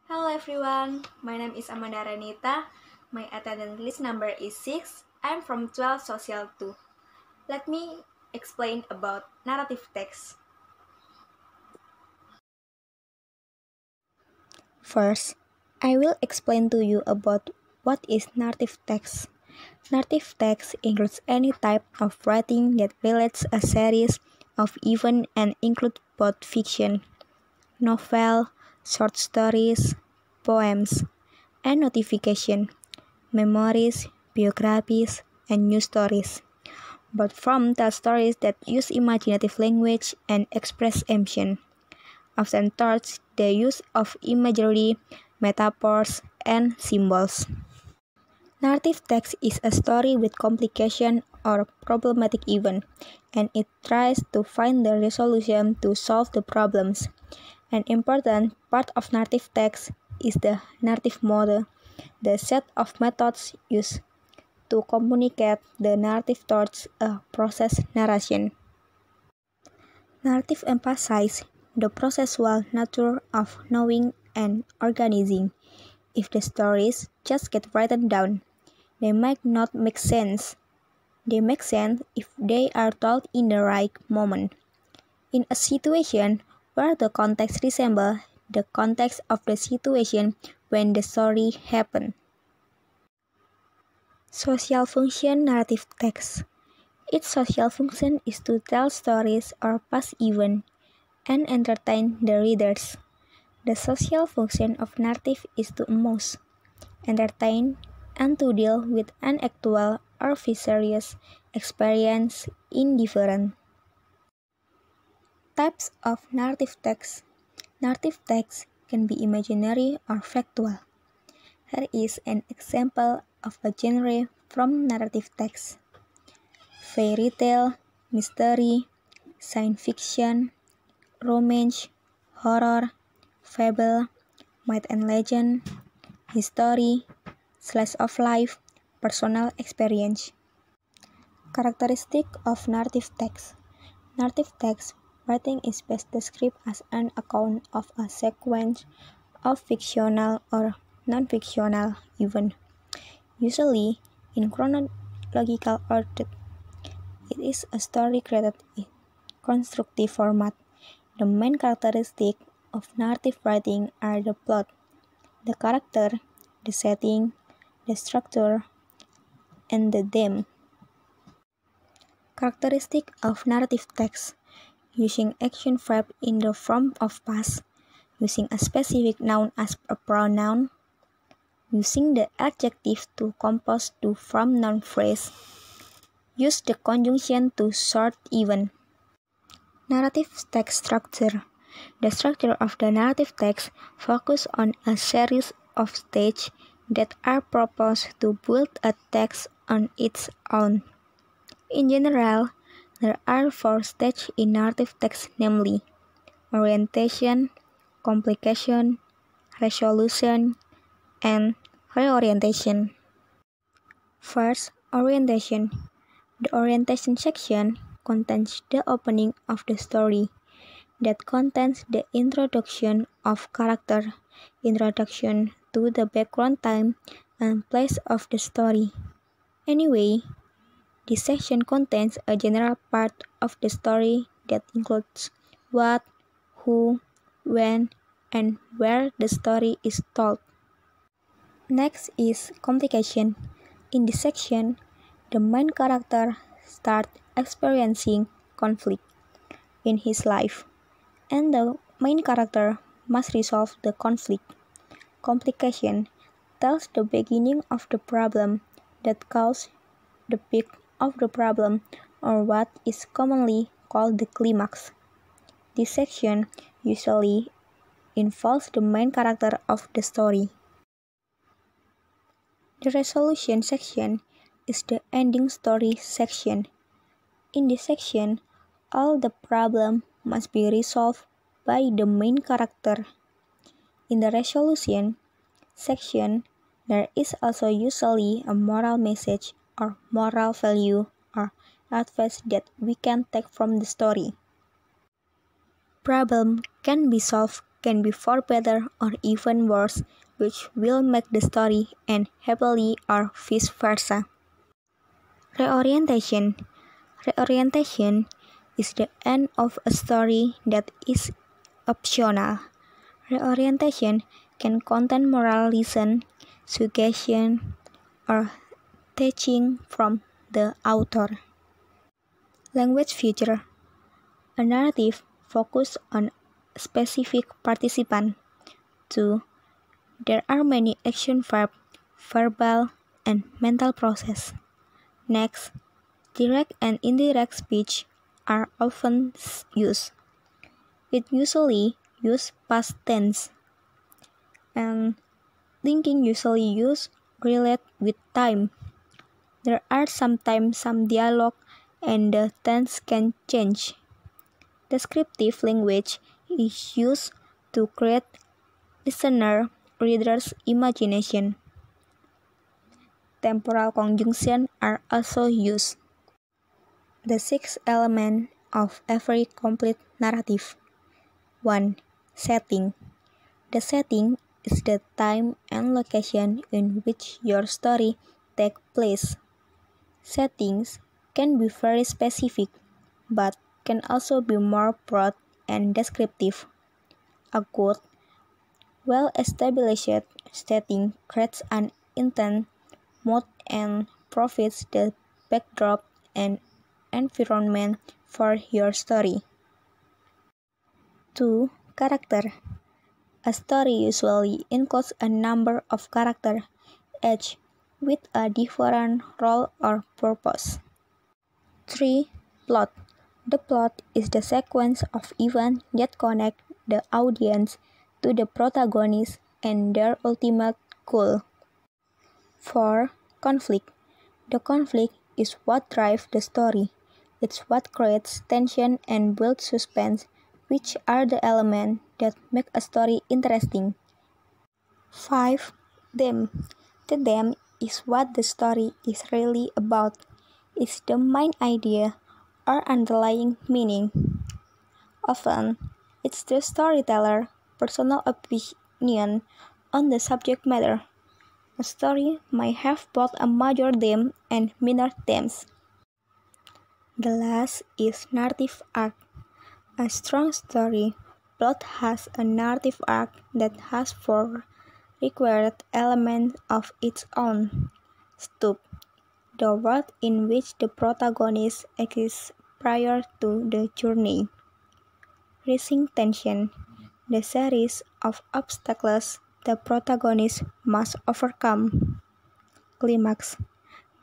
Hello everyone, my name is Amanda Renita. My attendance list number is 6. I'm from 12 Social 2. Let me explain about narrative text. First, I will explain to you about what is narrative text. Narrative text includes any type of writing that relates a series of events and includes both fiction, novel, short stories, poems, and notification, memories, biographies, and news stories. But from tell stories that use imaginative language and express emotion, often towards the use of imagery, metaphors, and symbols. Narrative text is a story with complication or problematic event, and it tries to find the resolution to solve the problems. An important part of narrative text is the narrative model, the set of methods used to communicate the narrative towards a process narration. Narrative emphasizes the processual nature of knowing and organizing. If the stories just get written down, they might not make sense. They make sense if they are told in the right moment. In a situation where the context resembles the context of the situation when the story happened. Social function narrative text. Its social function is to tell stories or past events and entertain the readers. The social function of narrative is to amuse, entertain, and to deal with an actual or vicarious experience in different types of narrative text. Narrative text can be imaginary or factual. Here is an example of a genre from narrative text: fairy tale, mystery, science fiction, romance, horror, fable, myth and legend, history, slice of life, personal experience. Characteristic of narrative text. Narrative text writing is best described as an account of a sequence of fictional or non-fictional events, usually in chronological order. It is a story created in constructive format. The main characteristic of narrative writing are the plot, the character, the setting, the structure, and the theme. Characteristic of narrative text: using action verb in the form of past, using a specific noun as a pronoun, using the adjective to compose to form noun phrase, use the conjunction to short event. Narrative text structure. The structure of the narrative text focuses on a series of stages that are proposed to build a text on its own. In general, there are 4 stages in narrative text, namely orientation, complication, resolution, and reorientation. First, orientation. The orientation section contains the opening of the story, that contains the introduction of character, introduction to the background time and place of the story. Anyway, this section contains a general part of the story that includes what, who, when, and where the story is told. Next is complication. In this section, the main character starts experiencing conflict in his life, and the main character must resolve the conflict. Complication tells the beginning of the problem that caused the peak of the problem, or what is commonly called the climax. This section usually involves the main character of the story. The resolution section is the ending story section. In this section, all the problem must be resolved by the main character. In the resolution section, there is also usually a moral message or moral value or advice that we can take from the story. Problem can be solved can be for better or even worse, which will make the story end happily or vice versa. Reorientation. Reorientation is the end of a story that is optional. Reorientation can contain moral lesson, suggestion, or teaching from the author. Language feature. A narrative focused on a specific participant. 2. There are many action verbs, verbal, and mental process. Next, direct and indirect speech are often used. It usually use past tense, and linking usually use relate with time. There are sometimes some dialogue and the tense can change. Descriptive language is used to create listener reader's imagination. Temporal conjunction are also used. The 6 elements of every complete narrative. 1. Setting. The setting is the time and location in which your story takes place. Settings can be very specific, but can also be more broad and descriptive. A good, well-established setting creates an intent, mood, and provides the backdrop and environment for your story. 2. Character. A story usually includes a number of characters, each with a different role or purpose. 3. Plot. The plot is the sequence of events that connect the audience to the protagonist and their ultimate goal. 4. Conflict. The conflict is what drives the story. It's what creates tension and builds suspense, which are the elements that make a story interesting. 5. Theme. The theme is what the story is really about. It's the main idea or underlying meaning. Often, it's the storyteller's personal opinion on the subject matter. A story might have both a major theme and minor themes. The last is narrative arc. A strong story plot has a narrative arc that has 4 required elements of its own. Stoop. The world in which the protagonist exists prior to the journey. Rising tension. The series of obstacles the protagonist must overcome. Climax.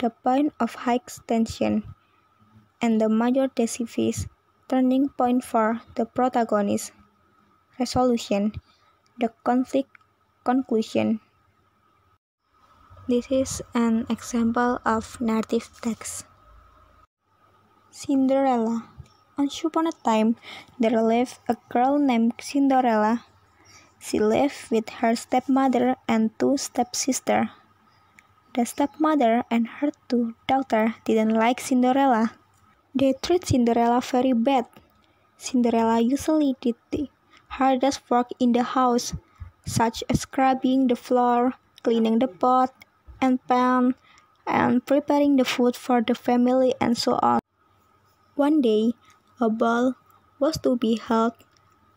The point of high tension and the major decisive turning point for the protagonist. Resolution. The conflict conclusion. This is an example of narrative text. Cinderella. Once upon a time, there lived a girl named Cinderella. She lived with her stepmother and 2 stepsisters. The stepmother and her 2 daughters didn't like Cinderella. They treated Cinderella very bad. Cinderella usually did the hardest work in the house, such as scrubbing the floor, cleaning the pot and pan, and preparing the food for the family and so on. One day, a ball was to be held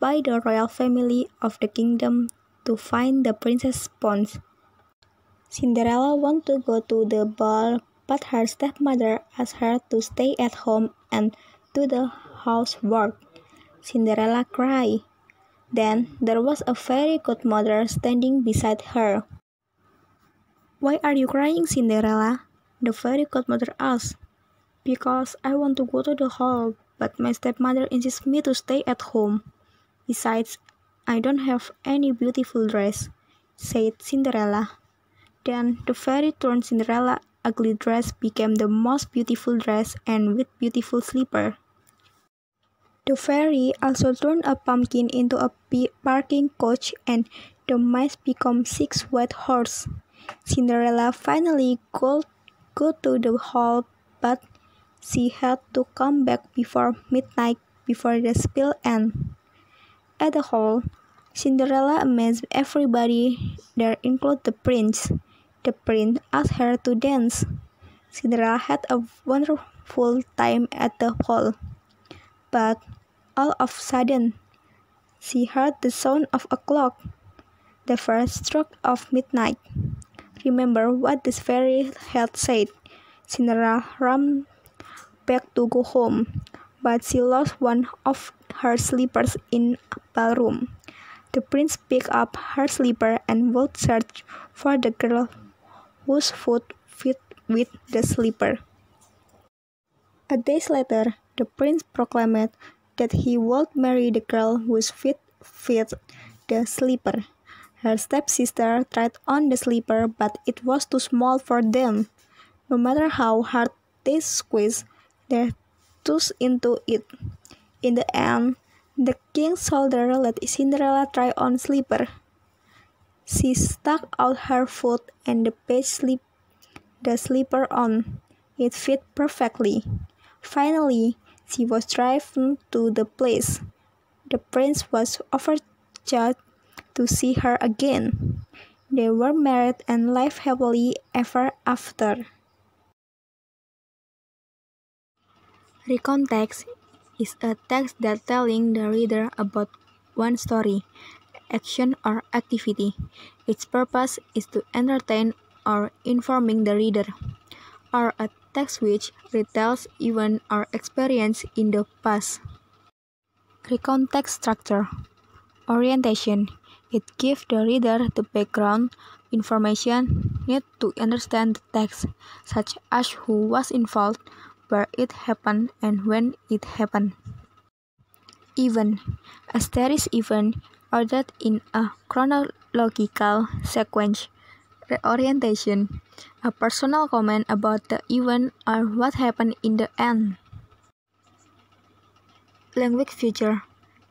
by the royal family of the kingdom to find the Princess Pons. Cinderella wanted to go to the ball, but her stepmother asked her to stay at home and do the housework. Cinderella cried. Then there was a fairy godmother standing beside her. "Why are you crying, Cinderella?" the fairy godmother asked. "Because I want to go to the hall, but my stepmother insists me to stay at home. Besides, I don't have any beautiful dress," said Cinderella. Then the fairy turned Cinderella's ugly dress became the most beautiful dress and with beautiful slipper. The fairy also turned a pumpkin into a barking coach and the mice became 6 white horses. Cinderella finally go to the hall, but she had to come back before midnight before the spell ended. At the hall, Cinderella amazed everybody there, including the prince. The prince asked her to dance. Cinderella had a wonderful time at the ball, but all of a sudden, she heard the sound of a clock, the first stroke of midnight. Remember what this fairy had said. Cinderella ran back to go home, but she lost one of her slippers in a ballroom. The prince picked up her slipper and would search for the girl whose foot fit with the slipper. A day later, the prince proclaimed that he would marry the girl whose feet fit the slipper. Her stepsister tried on the slipper, but it was too small for them. No matter how hard they squeezed their toes into it. In the end, the king's soldier let Cinderella try on slipper. She stuck out her foot and the page slipped the slipper on. It fit perfectly. Finally, she was driven to the place. The prince was overjoyed to see her again. They were married and lived happily ever after. Recount text is a text that telling the reader about one story, action, or activity. Its purpose is to entertain or informing the reader, or a text which retells event or experience in the past. Recount text structure. Orientation. It gives the reader the background information needed to understand the text, such as who was involved, where it happened, and when it happened. Event. A series event ordered in a chronological sequence. Reorientation. A personal comment about the event or what happened in the end. Language feature.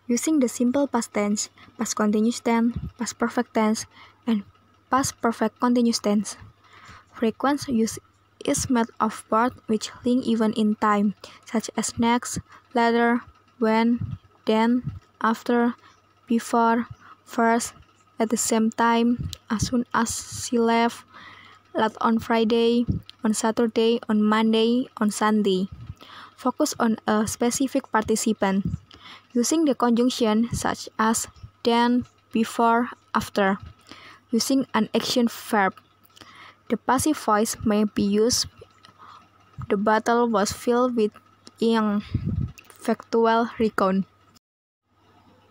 Using the simple past tense, past continuous tense, past perfect tense, and past perfect continuous tense. Frequent use is made of words which link event in time, such as next, later, when, then, after, before, first, at the same time, as soon as she left, late on Friday, on Saturday, on Monday, on Sunday. Focus on a specific participant, using the conjunction such as then, before, after, using an action verb. The passive voice may be used. The battle was filled with young. Factual recount.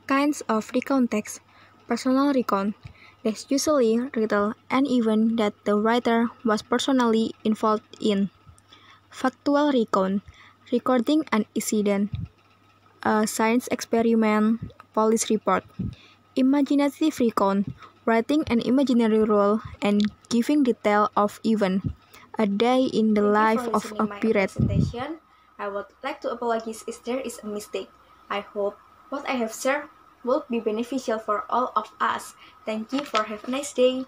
Kinds of recount text. Personal recount. This usually retell an event that the writer was personally involved in. Factual recount. Recording an incident, a science experiment, police report. Imaginative recount. Writing an imaginary role and giving detail of event, a day in the life of a pirate. I would like to apologize if there is a mistake. I hope what I have shared will be beneficial for all of us. Thank you for have a nice day.